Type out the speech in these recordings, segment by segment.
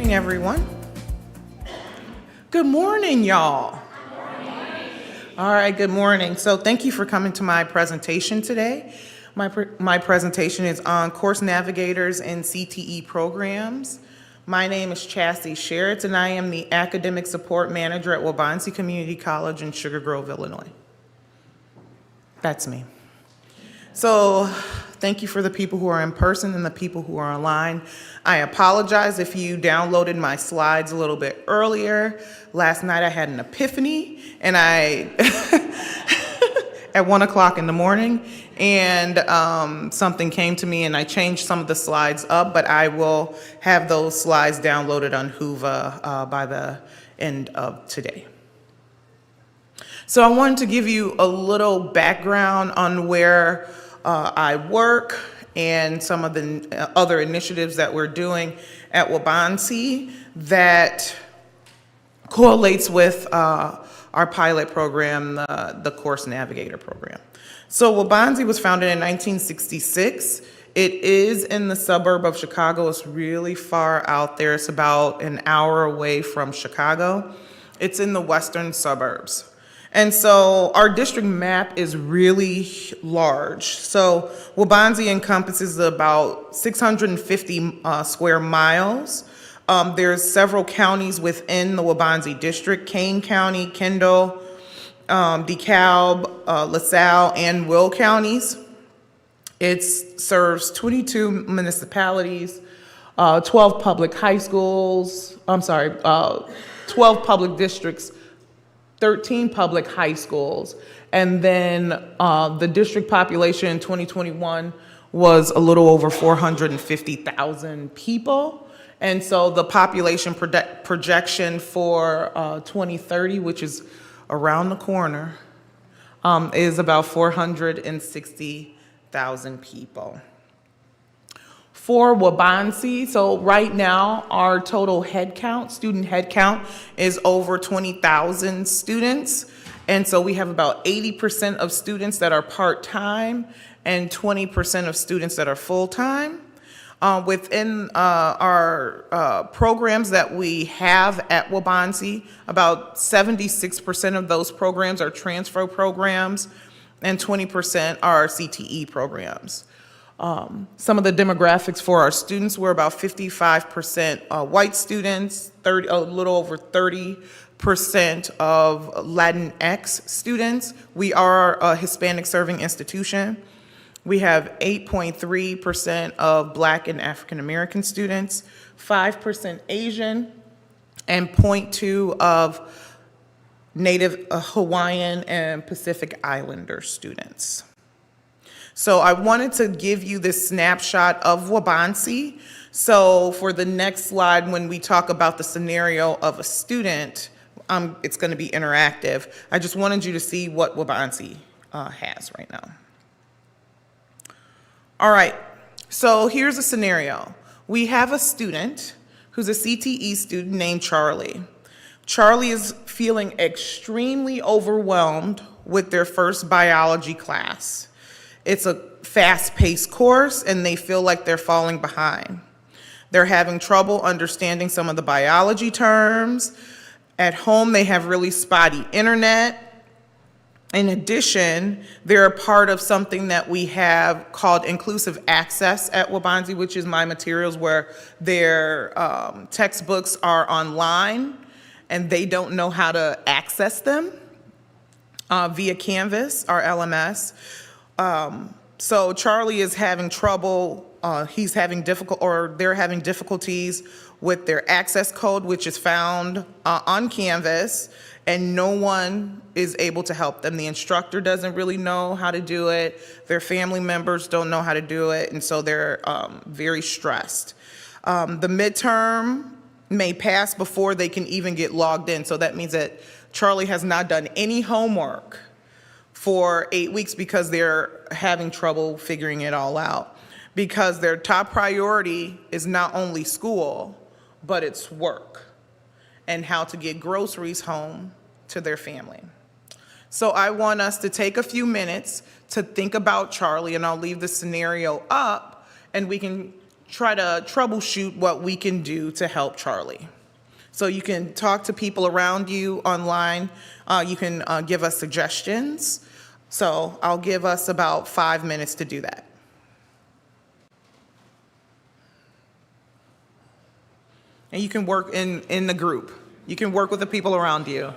morning, everyone. Good morning, y'all. All right, good morning. So thank you for coming to my presentation today. My presentation is on course navigators and CTE programs. My name is Chastity Sherritts, and I am the Academic Support Manager at Waubonsee Community College in Sugar Grove, Illinois. That's me. So thank you for the people who are in person and the people who are online. I apologize if you downloaded my slides a little bit earlier. Last night I had an epiphany and at 1 o'clock in the morning, and something came to me and I changed some of the slides up, but I will have those slides downloaded on Whova by the end of today. So I wanted to give you a little background on where I work and some of the other initiatives that we're doing at Waubonsee that correlates with our pilot program, the Course Navigator program. So Waubonsee was founded in 1966. It is in the suburb of Chicago. It's really far out there. It's about an hour away from Chicago. It's in the western suburbs. And so our district map is really large. So Waubonsee encompasses about 650 square miles. There's several counties within the Waubonsee district: Kane County, Kendall, DeKalb, LaSalle, and Will counties. It serves 22 municipalities, 12 public high schools, 12 public districts, 13 public high schools, and then the district population in 2021 was a little over 450,000 people. And so the population projection for 2030, which is around the corner, is about 460,000 people. For Waubonsee, so right now our total head count, student head count, is over 20,000 students. And so we have about 80% of students that are part-time and 20% of students that are full-time. Within our programs that we have at Waubonsee, about 76% of those programs are transfer programs and 20% are CTE programs. Some of the demographics for our students were about 55% white students, a little over 30% of Latinx students. We are a Hispanic serving institution. We have 8.3% of Black and African American students, 5% Asian, and 0.2% of Native Hawaiian and Pacific Islander students. So I wanted to give you this snapshot of Waubonsee. So for the next slide, when we talk about the scenario of a student, it's going to be interactive. I just wanted you to see what Waubonsee has right now. All right, so here's a scenario. We have a student who's a CTE student named Charlie. Charlie is feeling extremely overwhelmed with their first biology class. It's a fast-paced course, and they feel like they're falling behind. They're having trouble understanding some of the biology terms. At home, they have really spotty internet. In addition, they're a part of something that we have called inclusive access at Waubonsee, which is my materials, where their textbooks are online, and they don't know how to access them via Canvas, our LMS. So Charlie is having trouble, they're having difficulties with their access code, which is found on Canvas, and no one is able to help them. The instructor doesn't really know how to do it. Their family members don't know how to do it, and so they're very stressed. The midterm may pass before they can even get logged in, so that means that Charlie has not done any homework for 8 weeks because they're having trouble figuring it all out, because their top priority is not only school, but it's work and how to get groceries home to their family. So I want us to take a few minutes to think about Charlie, and I'll leave the scenario up and we can try to troubleshoot what we can do to help Charlie. So you can talk to people around you online. You can give us suggestions. So I'll give us about 5 minutes to do that. And you can work in the group. You can work with the people around you.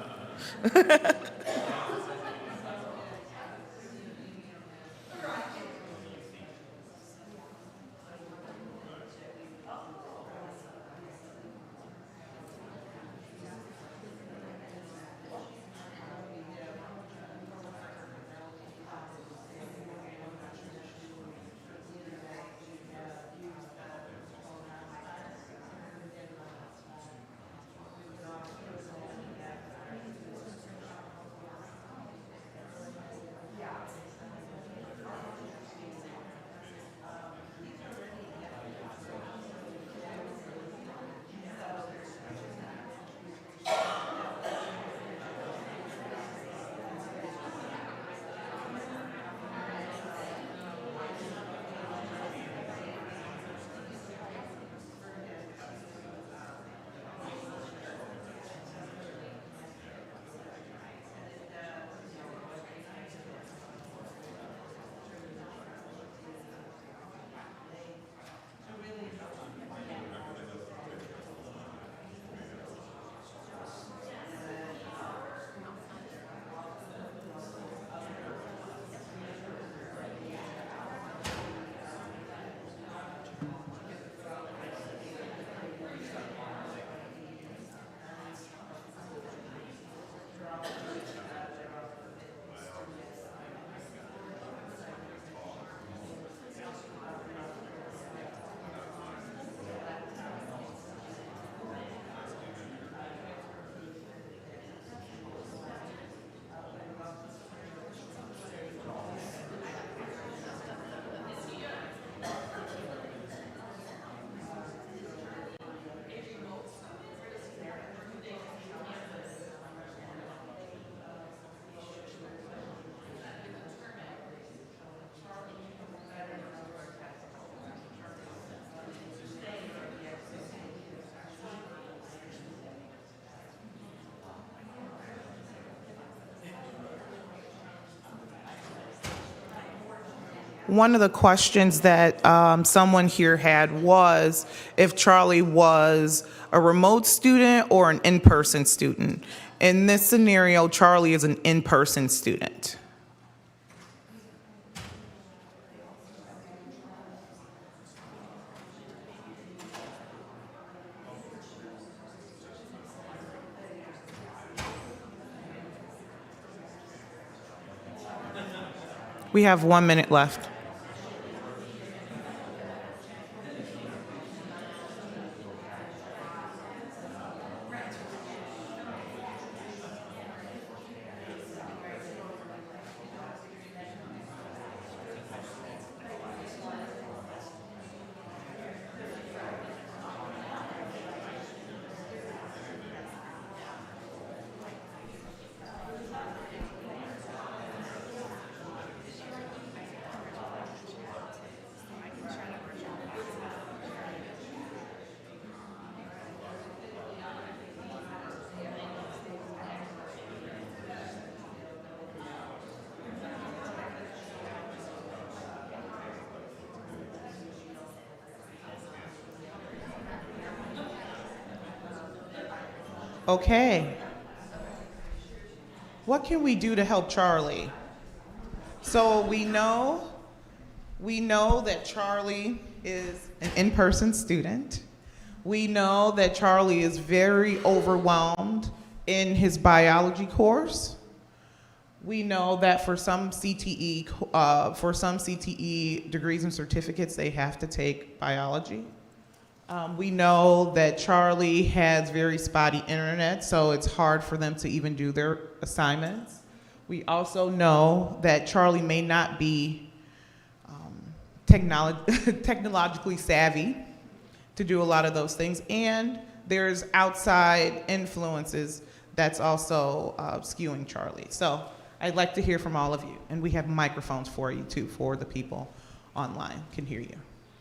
One of the questions that someone here had was if Charlie was a remote student or an in-person student. In this scenario, Charlie is an in-person student. We have 1 minute left. Okay. What can we do to help Charlie? So we know that Charlie is an in-person student. We know that Charlie is very overwhelmed in his biology course. We know that for some CTE degrees and certificates, they have to take biology. We know that Charlie has very spotty internet, so it's hard for them to even do their assignments. We also know that Charlie may not be technologically savvy to do a lot of those things, and there's outside influences that's also skewing Charlie. So I'd like to hear from all of you, and we have microphones for you too, for the people online can hear you.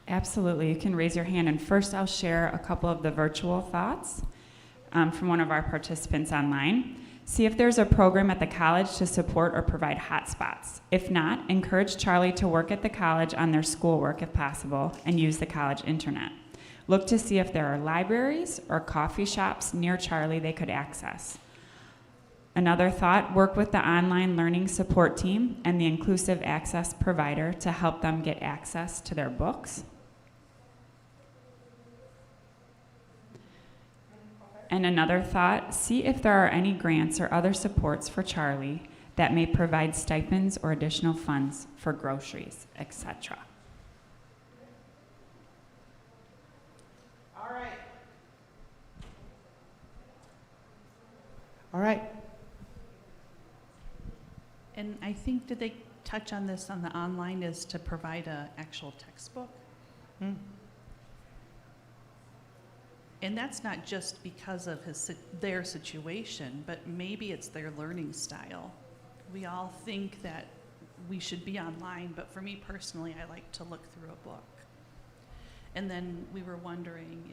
Absolutely, you can raise your hand. And first I'll share a couple of the virtual thoughts from one of our participants online. See if there's a program at the college to support or provide hotspots. If not, encourage Charlie to work at the college on their schoolwork if possible and use the college internet. Look to see if there are libraries or coffee shops near Charlie they could access. Another thought, work with the online learning support team and the inclusive access provider to help them get access to their books. And another thought, see if there are any grants or other supports for Charlie that may provide stipends or additional funds for groceries, etc. All right. All right. And I think, did they touch on this on the online, is to provide an actual textbook? And that's not just because of their situation, but maybe it's their learning style. We all think that we should be online, but for me personally, I like to look through a book. And then we were wondering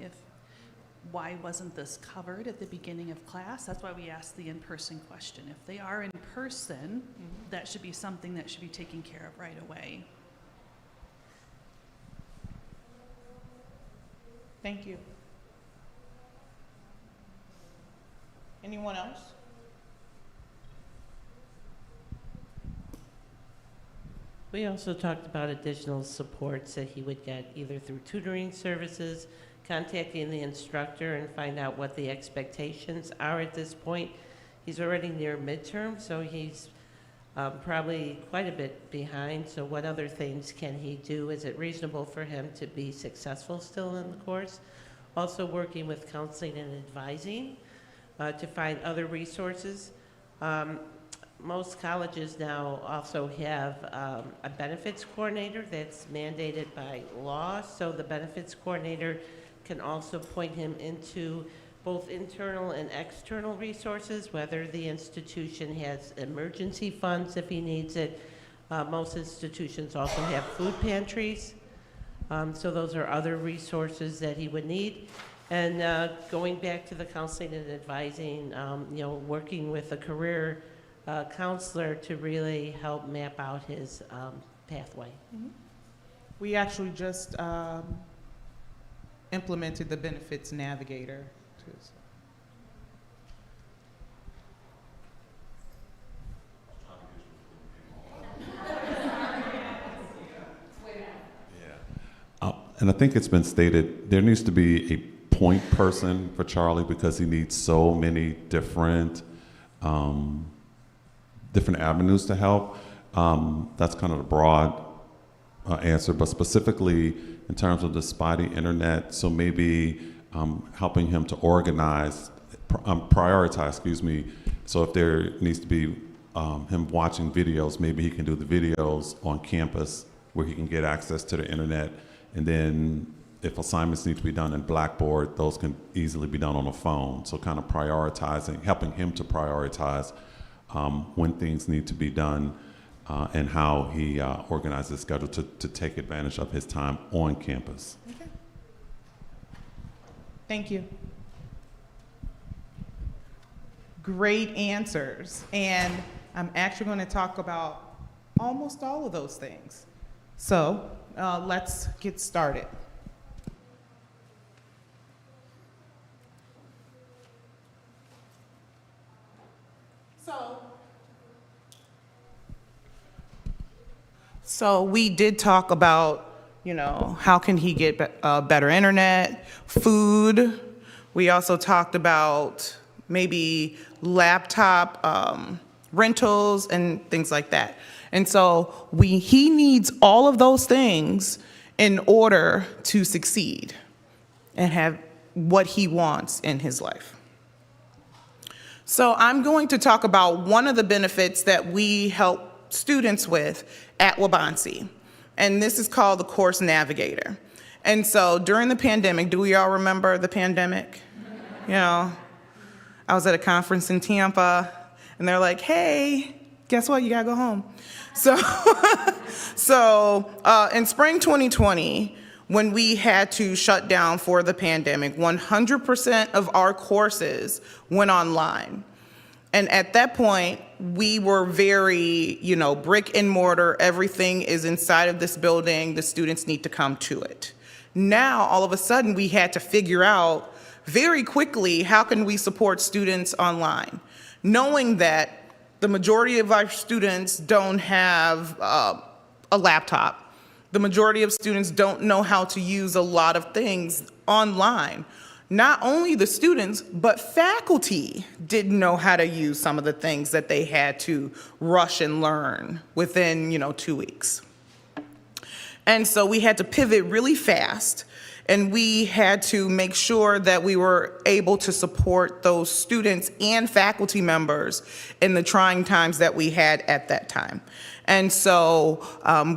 why wasn't this covered at the beginning of class? That's why we asked the in-person question. If they are in person, that should be something that should be taken care of right away. Thank you. Anyone else? We also talked about additional supports that he would get either through tutoring services, contacting the instructor and find out what the expectations are at this point. He's already near midterm, so he's probably quite a bit behind. So what other things can he do? Is it reasonable for him to be successful still in the course? Also working with counseling and advising to find other resources. Most colleges now also have a benefits coordinator that's mandated by law, so the benefits coordinator can also point him into both internal and external resources, whether the institution has emergency funds if he needs it. Most institutions also have food pantries, so those are other resources that he would need. And going back to the counseling and advising, working with a career counselor to really help map out his pathway. Mm-hmm. We actually just implemented the benefits navigator too. So. And I think it's been stated, there needs to be a point person for Charlie because he needs so many different avenues to help. That's kind of the broad answer, but specifically in terms of the spotty internet, so maybe helping him to prioritize, so if there needs to be him watching videos, maybe he can do the videos on campus where he can get access to the internet, and then if assignments need to be done in Blackboard, those can easily be done on a phone. So kind of helping him to prioritize when things need to be done and how he organizes his schedule to take advantage of his time on campus. Okay. Thank you. Great answers. And I'm actually going to talk about almost all of those things. So let's get started. So we did talk about, how can he get better internet, food. We also talked about maybe laptop rentals and things like that. And so he needs all of those things in order to succeed and have what he wants in his life. So I'm going to talk about one of the benefits that we help students with at Waubonsie, and this is called the Course Navigator. And so during the pandemic, do we all remember the pandemic? I was at a conference in Tampa, and they're like, hey, guess what? You gotta go home. So in spring 2020, when we had to shut down for the pandemic, 100% of our courses went online. And at that point, we were very, brick and mortar, everything is inside of this building, the students need to come to it. Now, all of a sudden, we had to figure out very quickly, how can we support students online? Knowing that the majority of our students don't have a laptop. The majority of students don't know how to use a lot of things online. Not only the students, but faculty didn't know how to use some of the things that they had to rush and learn within, 2 weeks. And so we had to pivot really fast, and we had to make sure that we were able to support those students and faculty members in the trying times that we had at that time. And so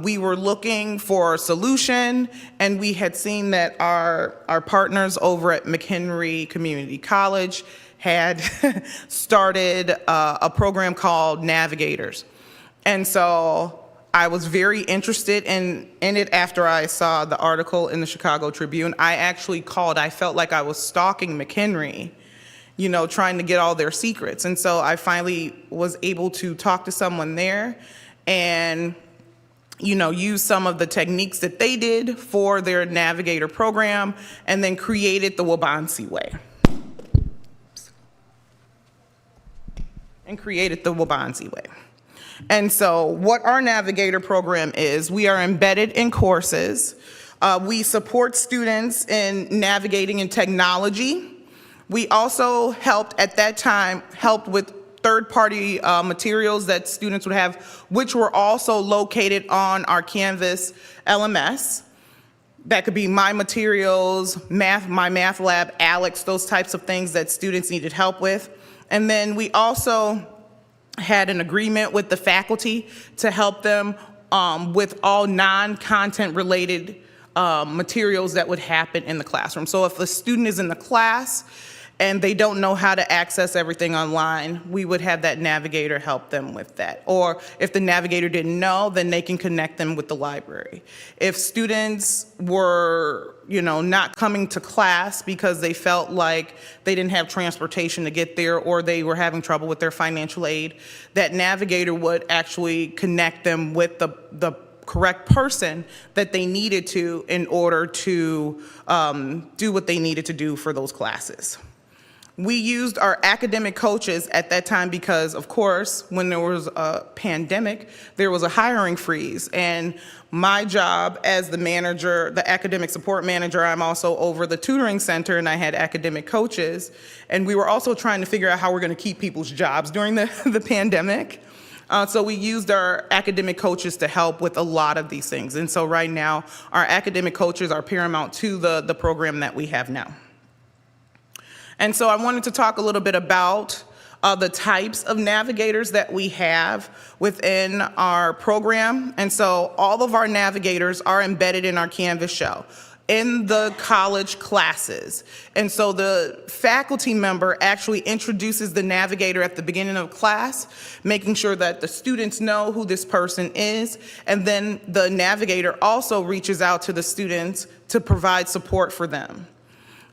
we were looking for a solution, and we had seen that our partners over at McHenry Community College had started a program called Navigators. And so I was very interested in it after I saw the article in the Chicago Tribune. I actually called. I felt like I was stalking McHenry, trying to get all their secrets. And so I finally was able to talk to someone there and, use some of the techniques that they did for their Navigator program, and then created the Wabansi way. And so what our Navigator program is, we are embedded in courses. We support students in navigating in technology. We also helped with third-party materials that students would have, which were also located on our Canvas LMS. That could be my materials, my math lab, Alex, those types of things that students needed help with. And then we also had an agreement with the faculty to help them with all non-content related materials that would happen in the classroom. So if a student is in the class and they don't know how to access everything online, we would have that Navigator help them with that. Or if the Navigator didn't know, then they can connect them with the library. If students were, not coming to class because they felt like they didn't have transportation to get there, or they were having trouble with their financial aid, that Navigator would actually connect them with the correct person that they needed to in order to do what they needed to do for those classes. We used our academic coaches at that time because, of course, when there was a pandemic, there was a hiring freeze. And my job as the manager, the academic support manager, I'm also over the tutoring center, and I had academic coaches. And we were also trying to figure out how we're going to keep people's jobs during the pandemic. So we used our academic coaches to help with a lot of these things. And so right now, our academic coaches are paramount to the program that we have now. And so I wanted to talk a little bit about the types of navigators that we have within our program. And so all of our navigators are embedded in our Canvas shell in the college classes. And so the faculty member actually introduces the navigator at the beginning of class, making sure that the students know who this person is. And then the navigator also reaches out to the students to provide support for them.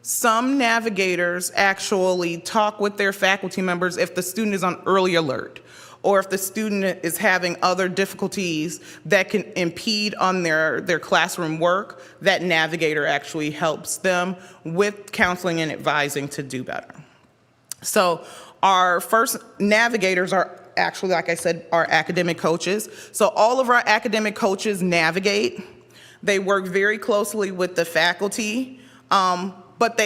Some navigators actually talk with their faculty members if the student is on early alert, or if the student is having other difficulties that can impede on their classroom work. That navigator actually helps them with counseling and advising to do better. So our first navigators are actually, like I said, our academic coaches. So all of our academic coaches navigate. They work very closely with the faculty. But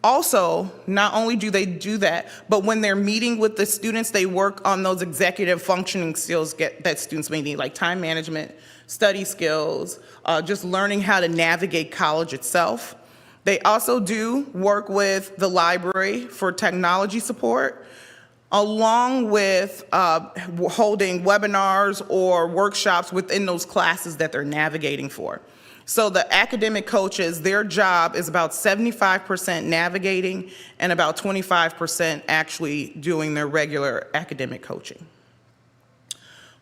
also, not only do they do that, but when they're meeting with the students, they work on those executive functioning skills that students may need, like time management, study skills, just learning how to navigate college itself. They also do work with the library for technology support, along with holding webinars or workshops within those classes that they're navigating for. So the academic coaches, their job is about 75% navigating and about 25% actually doing their regular academic coaching.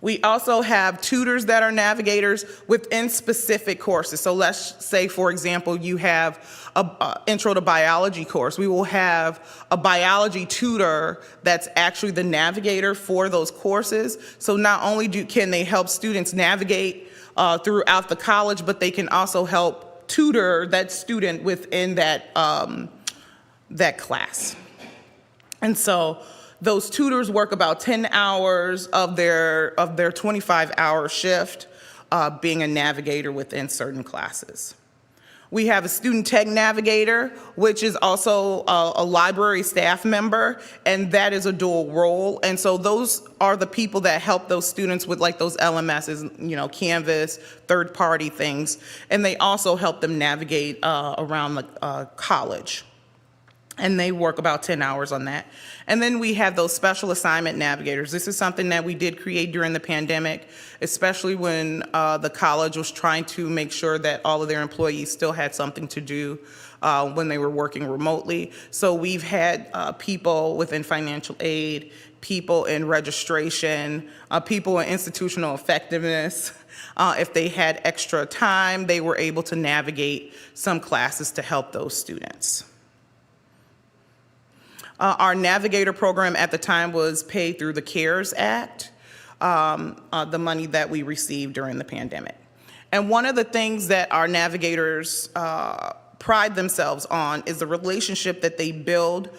We also have tutors that are navigators within specific courses. So let's say, for example, you have a intro to biology course. We will have a biology tutor that's actually the navigator for those courses. So not only can they help students navigate throughout the college, but they can also help tutor that student within that, that class. And so those tutors work about 10 hours of their 25-hour shift being a navigator within certain classes. We have a student tech navigator, which is also a library staff member, and that is a dual role. And so those are the people that help those students with like those LMSs, you know, Canvas, third-party things, and they also help them navigate around the college. And they work about 10 hours on that. And then we have those special assignment navigators. This is something that we did create during the pandemic, especially when the college was trying to make sure that all of their employees still had something to do when they were working remotely. So we've had people within financial aid, people in registration, people in institutional effectiveness. If they had extra time, they were able to navigate some classes to help those students. Our Navigator program at the time was paid through the CARES Act, the money that we received during the pandemic. And one of the things that our navigators pride themselves on is the relationship that they build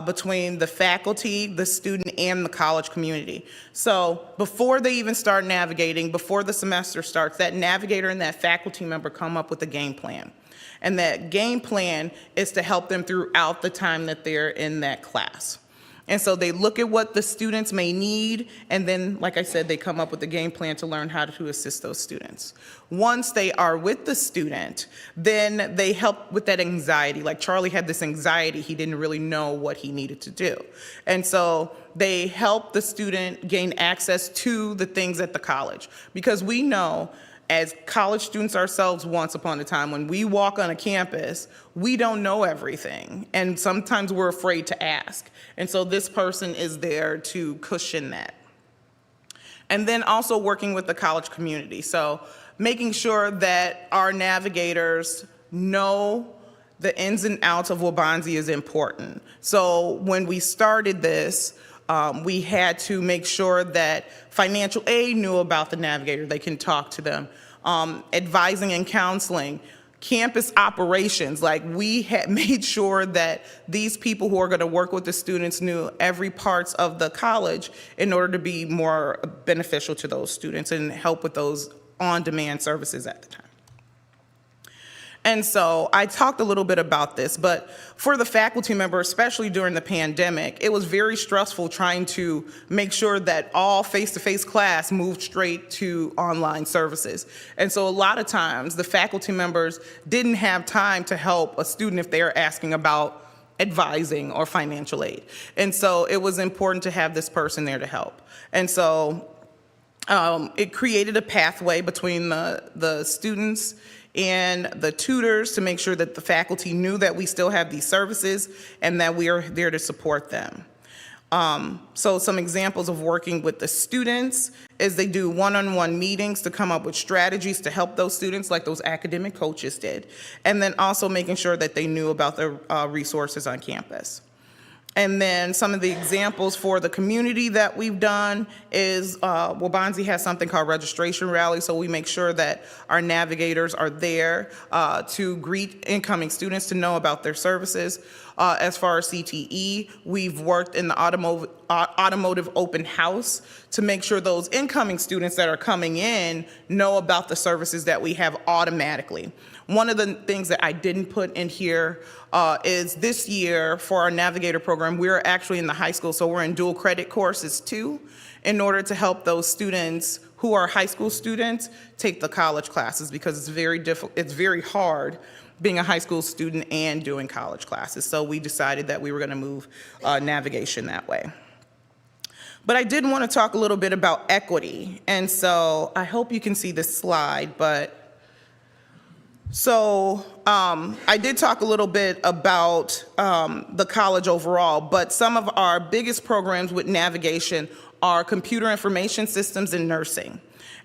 between the faculty, the student, and the college community. So before they even start navigating, before the semester starts, that navigator and that faculty member come up with a game plan. And that game plan is to help them throughout the time that they're in that class. And so they look at what the students may need, and then, like I said, they come up with a game plan to learn how to assist those students. Once they are with the student, then they help with that anxiety. Like Charlie had this anxiety, he didn't really know what he needed to do. And so they help the student gain access to the things at the college. Because we know, as college students ourselves once upon a time, when we walk on a campus, we don't know everything. And sometimes we're afraid to ask. And so this person is there to cushion that. And then also working with the college community. So making sure that our navigators know the ins and outs of Waubonsie is important. So when we started this, we had to make sure that financial aid knew about the navigator. They can talk to them. Advising and counseling, campus operations, like we had made sure that these people who are going to work with the students knew every parts of the college in order to be more beneficial to those students and help with those on-demand services at the time. And so I talked a little bit about this, but for the faculty member, especially during the pandemic, it was very stressful trying to make sure that all face-to-face class moved straight to online services. And so a lot of times the faculty members didn't have time to help a student if they are asking about advising or financial aid. And so it was important to have this person there to help. And so it created a pathway between the students and the tutors to make sure that the faculty knew that we still have these services and that we are there to support them. So some examples of working with the students is they do one-on-one meetings to come up with strategies to help those students like those academic coaches did. And then also making sure that they knew about the resources on campus. And then some of the examples for the community that we've done is Waubonsie has something called registration rally, so we make sure that our navigators are there to greet incoming students to know about their services. As far as CTE, we've worked in the automotive open house to make sure those incoming students that are coming in know about the services that we have automatically. One of the things that I didn't put in here is this year for our Navigator program, we're actually in the high school, so we're in dual credit courses too, in order to help those students who are high school students take the college classes because it's very hard being a high school student and doing college classes. So we decided that we were going to move navigation that way. But I did want to talk a little bit about equity. And so I hope you can see this slide, but so I did talk a little bit about the college overall, but some of our biggest programs with navigation are computer information systems and nursing.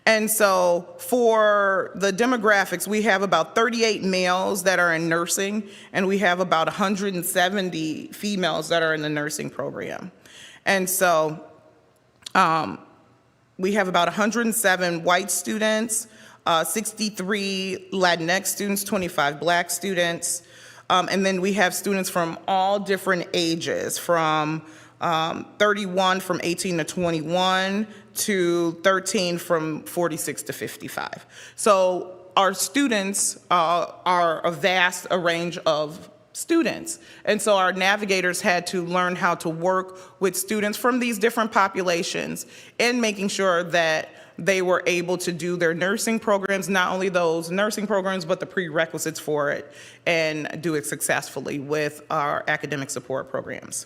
And so for the demographics, we have about 38 males that are in nursing, and we have about 170 females that are in the nursing program. And so we have about 107 white students, 63 Latinx students, 25 Black students, and then we have students from all different ages, from 31 from 18 to 21 to 13 from 46 to 55. So our students are a vast range of students. And so our navigators had to learn how to work with students from these different populations in making sure that they were able to do their nursing programs, not only those nursing programs, but the prerequisites for it, and do it successfully with our academic support programs.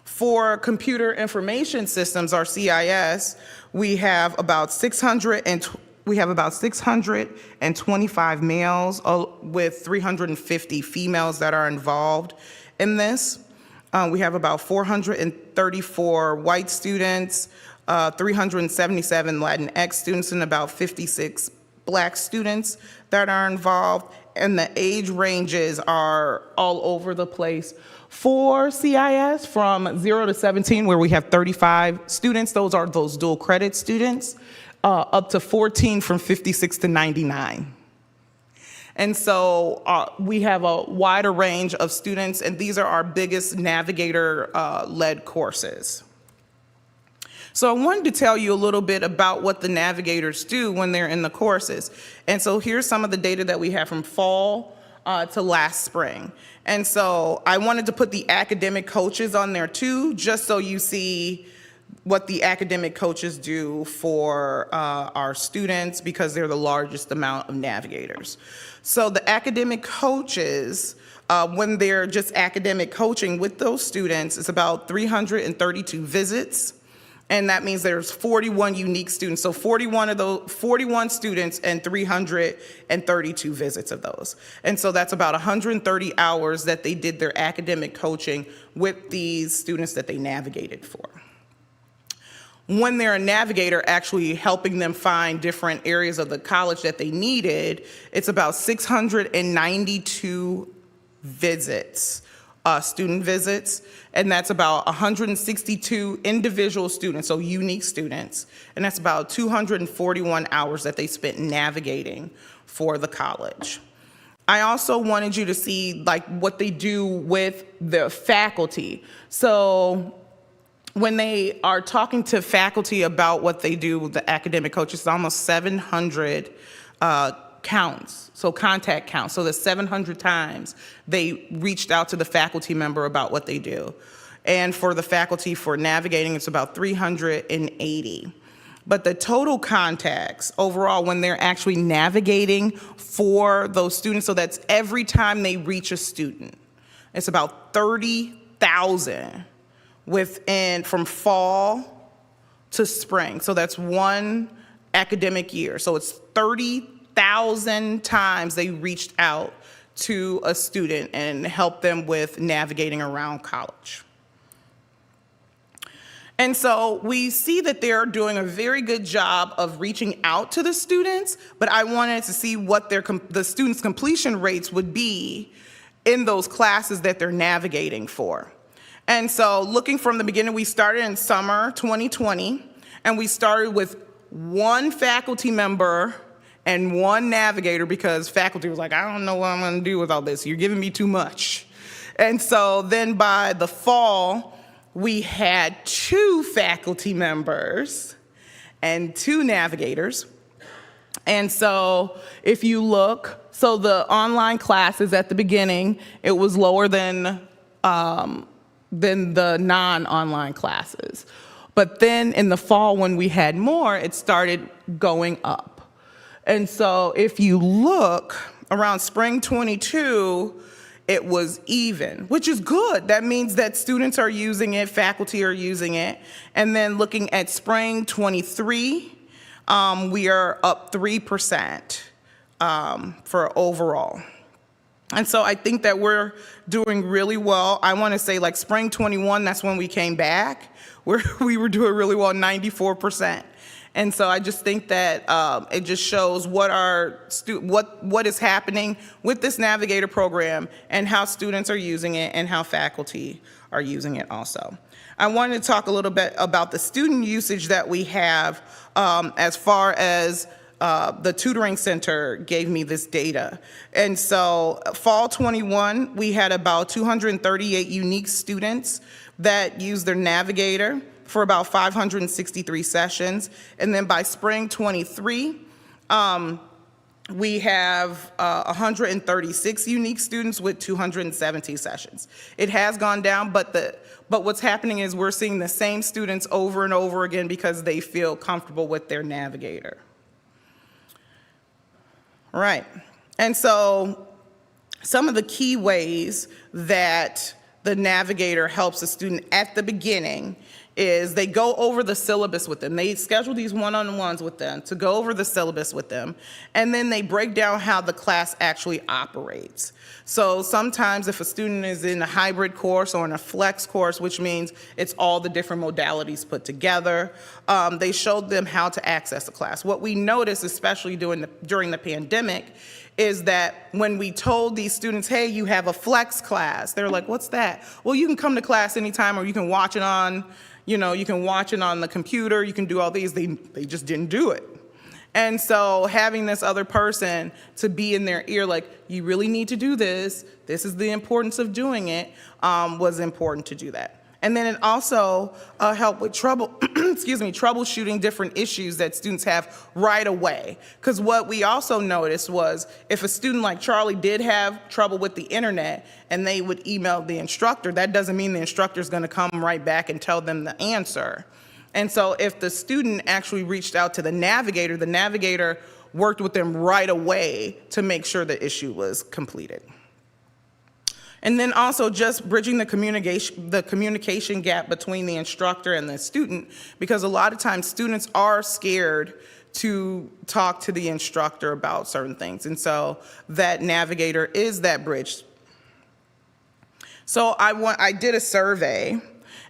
For computer information systems, our CIS, we have about 625 males with 350 females that are involved in this. We have about 434 white students, 377 Latinx students, and about 56 Black students that are involved. And the age ranges are all over the place. For CIS, from 0 to 17, where we have 35 students, those are those dual credit students, up to 14 from 56 to 99. And so we have a wider range of students, and these are our biggest Navigator-led courses. So I wanted to tell you a little bit about what the Navigators do when they're in the courses. And so here's some of the data that we have from fall to last spring. And so I wanted to put the academic coaches on there too, just so you see what the academic coaches do for our students, because they're the largest amount of navigators. So the academic coaches, when they're just academic coaching with those students, it's about 332 visits. And that means there's 41 unique students. So 41 students and 332 visits of those. And so that's about 130 hours that they did their academic coaching with these students that they navigated for. When they're a navigator, actually helping them find different areas of the college that they needed, it's about 692 visits. Student visits, and that's about 162 individual students, so unique students, and that's about 241 hours that they spent navigating for the college. I also wanted you to see like what they do with the faculty. So when they are talking to faculty about what they do with the academic coaches, it's almost 700 counts, so contact counts. So that's 700 times they reached out to the faculty member about what they do. And for the faculty for navigating, it's about 380. But the total contacts overall when they're actually navigating for those students, so that's every time they reach a student, it's about 30,000 from fall to spring. So that's one academic year. So it's 30,000 times they reached out to a student and helped them with navigating around college. And so we see that they're doing a very good job of reaching out to the students, but I wanted to see what the students' completion rates would be in those classes that they're navigating for. And so looking from the beginning, we started in summer 2020, and we started with one faculty member and one navigator, because faculty was like, I don't know what I'm gonna do with all this. You're giving me too much. And so then by the fall, we had 2 faculty members and 2 navigators. And so if you look, so the online classes at the beginning, it was lower than the non-online classes. But then in the fall, when we had more, it started going up. And so if you look around spring 22, it was even, which is good. That means that students are using it, faculty are using it. And then looking at spring 23, we are up 3% for overall. And so I think that we're doing really well. I want to say like spring 21, that's when we came back, where we were doing really well, 94%. And so I just think that it just shows what what is happening with this Navigator program and how students are using it and how faculty are using it also. I wanted to talk a little bit about the student usage that we have as far as the tutoring center gave me this data. And so fall 21, we had about 238 unique students that used their Navigator for about 563 sessions. And then by spring 23, we have 136 unique students with 270 sessions. It has gone down, but what's happening is we're seeing the same students over and over again because they feel comfortable with their Navigator. Right. And so some of the key ways that the Navigator helps a student at the beginning is they go over the syllabus with them. They schedule these one-on-ones with them to go over the syllabus with them, and then they break down how the class actually operates. So sometimes if a student is in a hybrid course or in a flex course, which means it's all the different modalities put together, they showed them how to access the class. What we noticed, especially during the pandemic, is that when we told these students, hey, you have a flex class, they're like, what's that? Well, you can come to class anytime, or you can watch it on, you can watch it on the computer, you can do all these. They just didn't do it. And so having this other person to be in their ear, like, you really need to do this, this is the importance of doing it, was important to do that. And then it also helped with troubleshooting different issues that students have right away. Because what we also noticed was if a student like Charlie did have trouble with the internet and they would email the instructor, that doesn't mean the instructor is going to come right back and tell them the answer. And so if the student actually reached out to the Navigator worked with them right away to make sure the issue was completed. And then also just bridging the communication gap between the instructor and the student, because a lot of times students are scared to talk to the instructor about certain things. And so that Navigator is that bridge. So I did a survey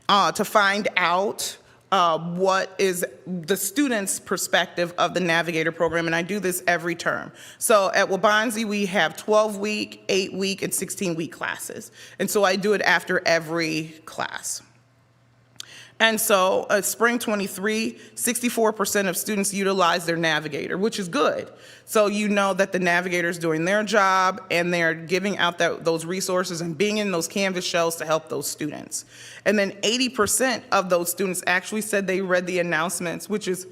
to find out what is the student's perspective of the Navigator program, and I do this every term. So at Waubonsie, we have 12-week, 8-week, and 16-week classes, and so I do it after every class. And so spring 23, 64% of students utilize their Navigator, which is good. So you know that the Navigator is doing their job and they're giving out those resources and being in those Canvas shells to help those students. And then 80% of those students actually said they read the announcements, which is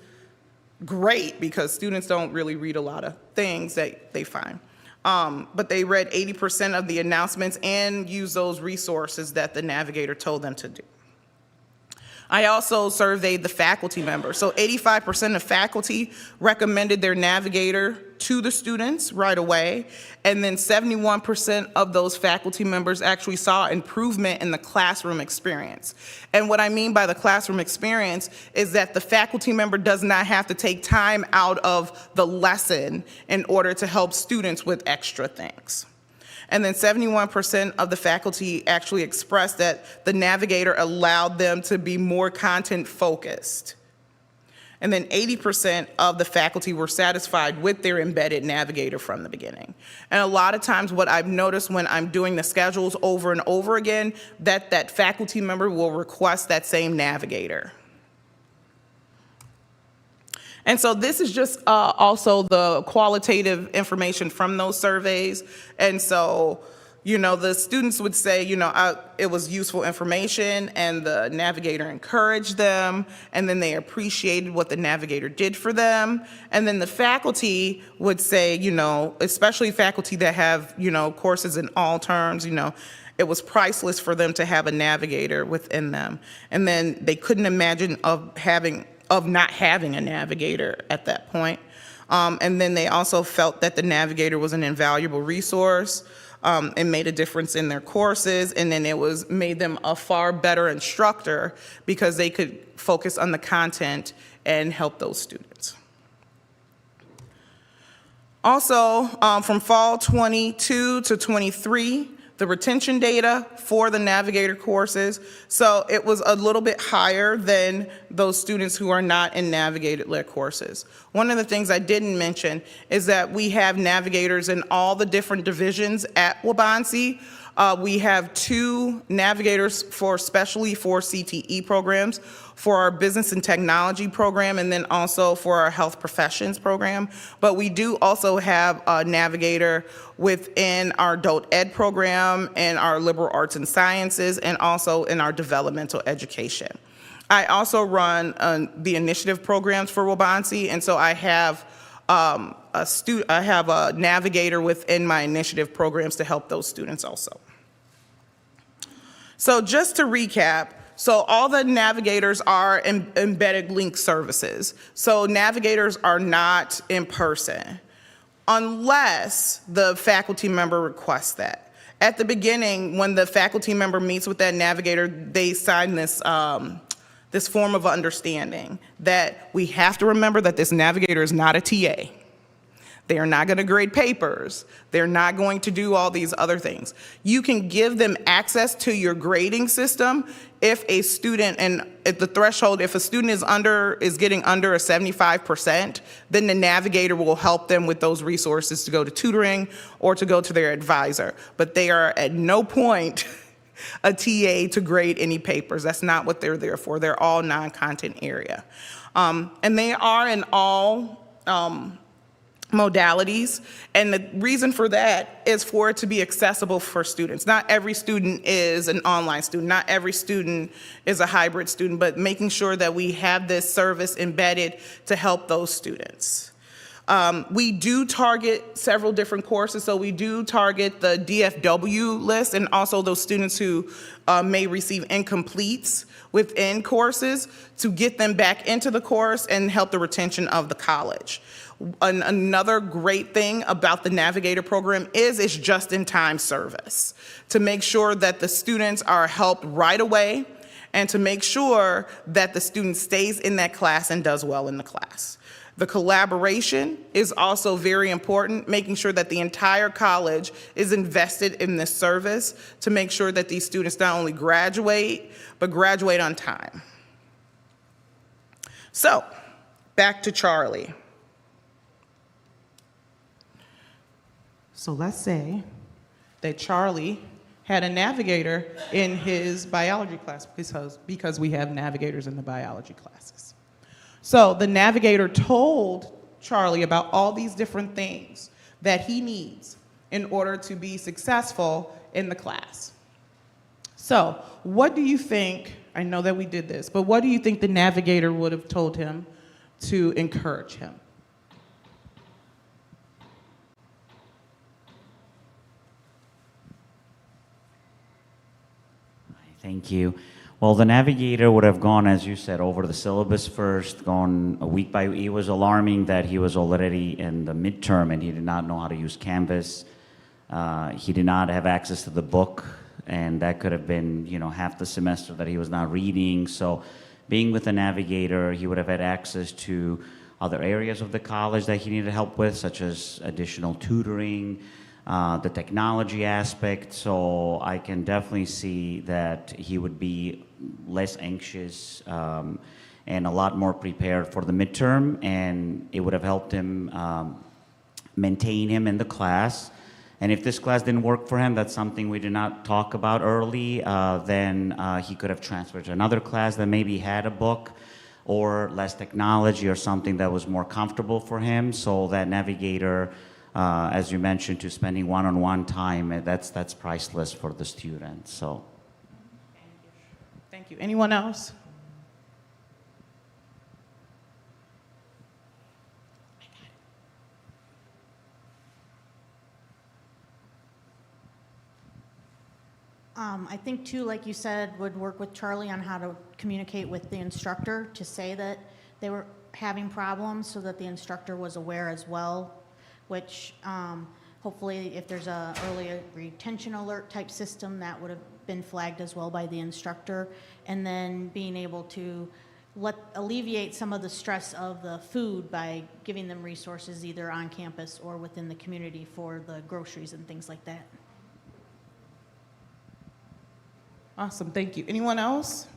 great because students don't really read a lot of things that they find. But they read 80% of the announcements and used those resources that the Navigator told them to do. I also surveyed the faculty members. So 85% of faculty recommended their Navigator to the students right away. And then 71% of those faculty members actually saw improvement in the classroom experience. And what I mean by the classroom experience is that the faculty member does not have to take time out of the lesson in order to help students with extra things. And then 71% of the faculty actually expressed that the Navigator allowed them to be more content focused. And then 80% of the faculty were satisfied with their embedded Navigator from the beginning. And a lot of times what I've noticed when I'm doing the schedules over and over again, that faculty member will request that same Navigator. And so this is just also the qualitative information from those surveys. And so, the students would say, it was useful information and the Navigator encouraged them, and then they appreciated what the Navigator did for them. And then the faculty would say, especially faculty that have, courses in all terms, it was priceless for them to have a Navigator within them. And then they couldn't imagine of not having a Navigator at that point. And then they also felt that the Navigator was an invaluable resource. It made a difference in their courses, and then it made them a far better instructor because they could focus on the content and help those students. Also, from fall 22 to 23, the retention data for the Navigator courses. So it was a little bit higher than those students who are not in Navigator-led courses. One of the things I didn't mention is that we have Navigators in all the different divisions at Waubonsee. We have 2 Navigators especially for CTE programs, for our business and technology program, and then also for our health professions program. But we do also have a Navigator within our adult ed program and our liberal arts and sciences, and also in our developmental education. I also run the initiative programs for Waubonsee, and so I have a Navigator within my initiative programs to help those students also. So just to recap, so all the Navigators are embedded link services. So Navigators are not in person unless the faculty member requests that. At the beginning, when the faculty member meets with that Navigator, they sign this this form of understanding that we have to remember that this Navigator is not a TA. They are not going to grade papers. They're not going to do all these other things. You can give them access to your grading system if a student, and at the threshold, if a student is getting under a 75%, then the Navigator will help them with those resources to go to tutoring or to go to their advisor. But they are at no point a TA to grade any papers. That's not what they're there for. They're all non-content area. And they are in all modalities, and the reason for that is for it to be accessible for students. Not every student is an online student, not every student is a hybrid student, but making sure that we have this service embedded to help those students. We do target several different courses, so we do target the DFW list and also those students who may receive incompletes within courses to get them back into the course and help the retention of the college. Another great thing about the Navigator program is it's just-in-time service to make sure that the students are helped right away and to make sure that the student stays in that class and does well in the class. The collaboration is also very important, making sure that the entire college is invested in this service to make sure that these students not only graduate, but graduate on time. So, back to Charlie. So let's say that Charlie had a Navigator in his biology class because we have Navigators in the biology classes. So the Navigator told Charlie about all these different things that he needs in order to be successful in the class. So what do you think, I know that we did this, but what do you think the Navigator would have told him to encourage him? Thank you. Well, the Navigator would have gone, as you said, over the syllabus first, gone a week by week. It was alarming that he was already in the midterm and he did not know how to use Canvas. He did not have access to the book, and that could have been, half the semester that he was not reading. So being with the Navigator, he would have had access to other areas of the college that he needed help with, such as additional tutoring, the technology aspect. So I can definitely see that he would be less anxious and a lot more prepared for the midterm, and it would have helped him maintain him in the class. And if this class didn't work for him, that's something we did not talk about early, then he could have transferred to another class that maybe had a book or less technology or something that was more comfortable for him. So that Navigator, as you mentioned, to spending one-on-one time, that's priceless for the student. So, thank you. Anyone else? I think too, like you said, would work with Charlie on how to communicate with the instructor to say that they were having problems so that the instructor was aware as well, which hopefully if there's a early retention alert type system, that would have been flagged as well by the instructor. And then being able to alleviate some of the stress of the food by giving them resources either on campus or within the community for the groceries and things like that. Awesome, thank you. Anyone else?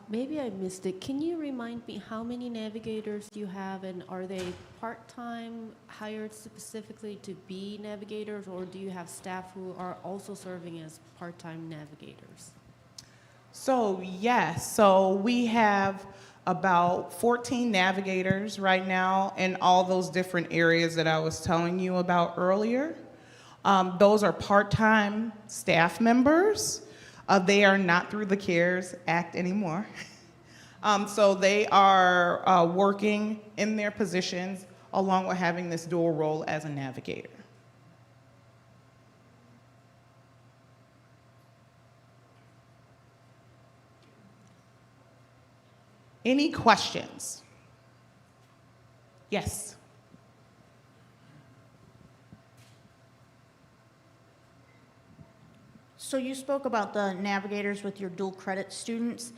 Maybe I missed it. Can you remind me how many navigators you have, and are they part-time, hired specifically to be navigators, or do you have staff who are also serving as part-time navigators? So yes, so we have about 14 navigators right now in all those different areas that I was telling you about earlier. Those are part-time staff members. They are not through the CARES Act anymore. So they are working in their positions along with having this dual role as a navigator. Any questions? Yes. So you spoke about the navigators with your dual credit students.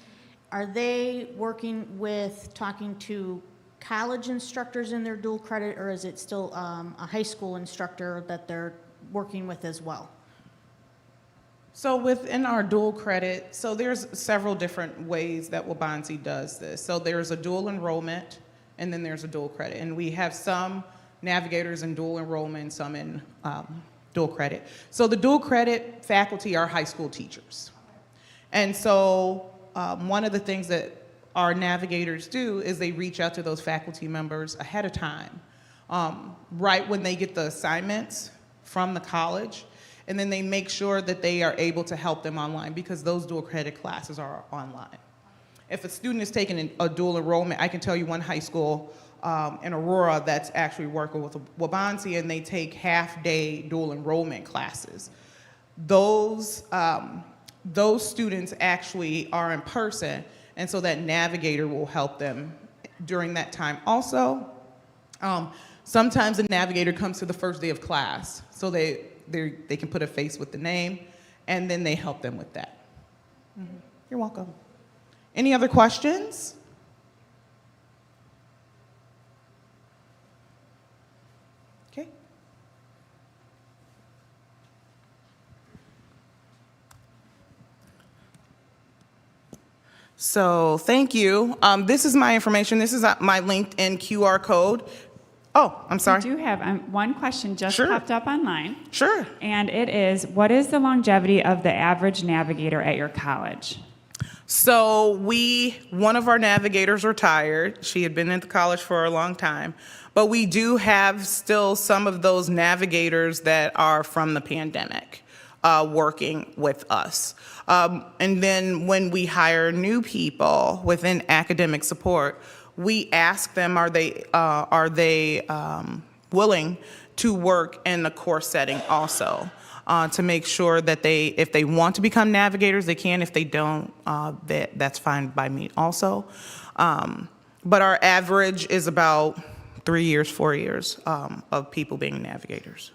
Are they working with talking to college instructors in their dual credit, or is it still a high school instructor that they're working with as well? So within our dual credit, so there's several different ways that Wabansi does this. So there's a dual enrollment, and then there's a dual credit. And we have some navigators in dual enrollment, some in dual credit. So the dual credit faculty are high school teachers. And so one of the things that our navigators do is they reach out to those faculty members ahead of time, right when they get the assignments from the college, and then they make sure that they are able to help them online because those dual credit classes are online. If a student is taking a dual enrollment, I can tell you one high school in Aurora that's actually working with Wabansi, and they take half-day dual enrollment classes. Those students actually are in person, and so that navigator will help them during that time. Also, sometimes the navigator comes to the first day of class, so they can put a face with the name, and then they help them with that. Mm-hmm. You're welcome. Any other questions? Okay. So thank you. This is my information. This is my LinkedIn QR code. Oh, I'm sorry. I do have one question just Sure. popped up online. Sure. And it is, what is the longevity of the average navigator at your college? So one of our navigators retired. She had been in the college for a long time. But we do have still some of those navigators that are from the pandemic working with us. And then when we hire new people within academic support, we ask them, are they willing to work in the course setting also, to make sure that if they want to become navigators, they can. If they don't, that's fine by me also. But our average is about 3 years, 4 years of people being navigators.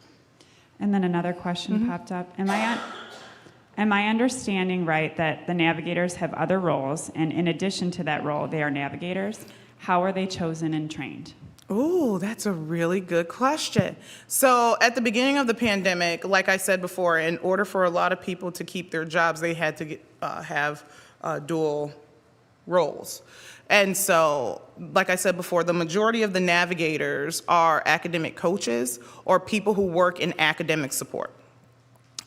And then another question popped up. Am I understanding right that the navigators have other roles, and in addition to that role, they are navigators? How are they chosen and trained? Oh, that's a really good question. So at the beginning of the pandemic, like I said before, in order for a lot of people to keep their jobs, they had to have dual roles. And so, like I said before, the majority of the navigators are academic coaches or people who work in academic support.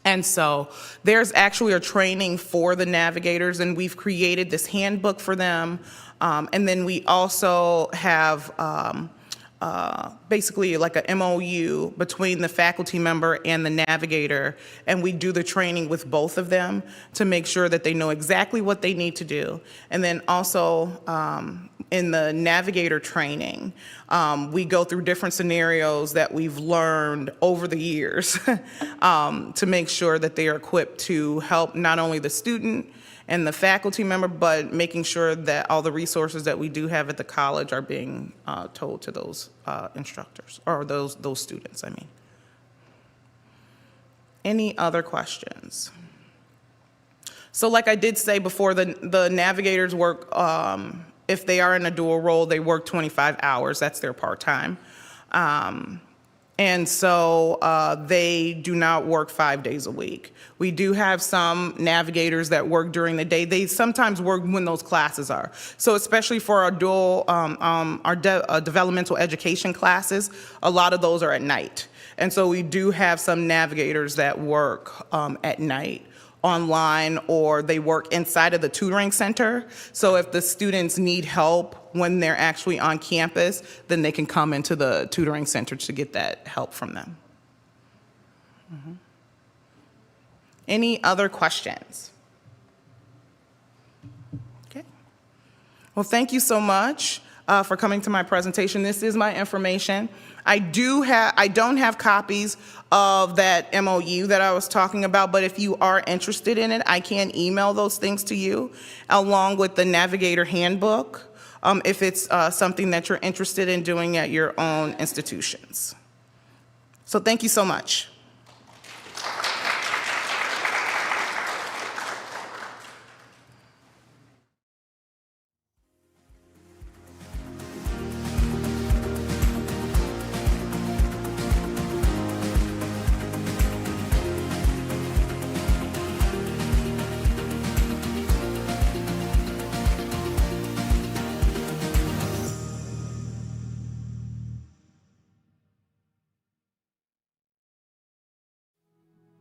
And so there's actually a training for the navigators, and we've created this handbook for them. And then we also have basically like a MOU between the faculty member and the navigator, and we do the training with both of them to make sure that they know exactly what they need to do. And then also in the navigator training, we go through different scenarios that we've learned over the years to make sure that they are equipped to help not only the student and the faculty member, but making sure that all the resources that we do have at the college are being told to those instructors, or those students, I mean. Any other questions? So like I did say before, the navigators work, if they are in a dual role, they work 25 hours. That's their part-time. And so they do not work 5 days a week. We do have some navigators that work during the day. They sometimes work when those classes are. So especially for our dual, developmental education classes, a lot of those are at night. And so we do have some navigators that work at night online, or they work inside of the tutoring center. So if the students need help when they're actually on campus, then they can come into the tutoring center to get that help from them. Any other questions? Okay. Well, thank you so much for coming to my presentation. This is my information. I don't have copies of that MOU that I was talking about, but if you are interested in it, I can email those things to you, along with the Navigator Handbook, if it's something that you're interested in doing at your own institutions. So thank you so much.